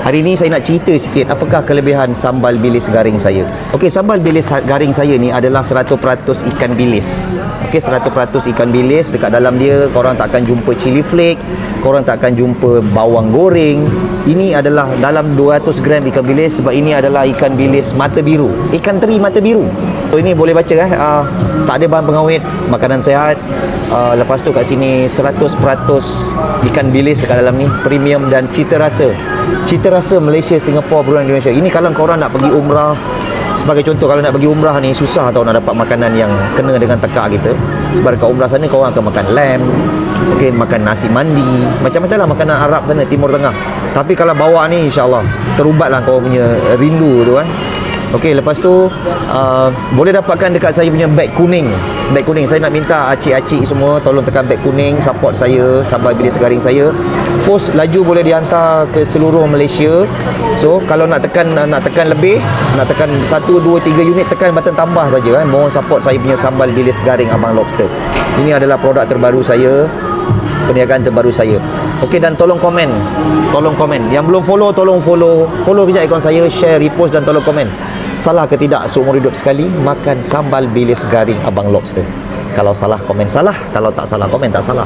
Hari ni saya nak cerita sikit apakah kelebihan sambal bilis garing saya. Okey, sambal bilis garing saya ni adalah 100% ikan bilis. Okey, 100% ikan bilis. Dekat dalam dia korang tak akan jumpa chili flake, korang tak akan jumpa bawang goreng. Ini adalah dalam 200 gram ikan bilis, sebab ini adalah ikan bilis mata biru, ikan teri mata biru. So ini boleh baca tak ada bahan pengawet, makanan sihat. Lepas tu kat sini 100% ikan bilis dekat dalam ni, premium dan cita rasa Malaysia, Singapura, Brunei, Indonesia. Ini kalau korang nak pergi umrah, sebagai contoh, kalau nak pergi umrah ni susah tau nak dapat makanan yang kena dengan tekak kita. Sebab dekat umrah sana korang akan makan lamb, mungkin makan nasi mandi, macam-macam lah makanan Arab sana, Timur Tengah. Tapi kalau bawa ni insyaAllah terubatlah kau punya rindu tu kan. Okey, lepas tu boleh dapatkan dekat saya punya beg kuning. Beg kuning, saya nak minta acik-acik semua tolong tekan beg kuning, support saya, sambal bilis garing saya. Post laju boleh dihantar ke seluruh Malaysia. So kalau nak tekan lebih, nak tekan 1, 2, 3 unit, tekan button tambah saja kan. Mohon support saya punya sambal bilis garing Abang Lobster. Ini adalah produk terbaru saya, perniagaan terbaru saya. Okey, dan tolong komen. Yang belum follow, tolong follow kejap akaun saya, share, repost dan tolong komen. Salah ke tidak seumur hidup sekali makan sambal bilis garing Abang Lobster? Kalau salah, komen salah. Kalau tak salah, komen tak salah.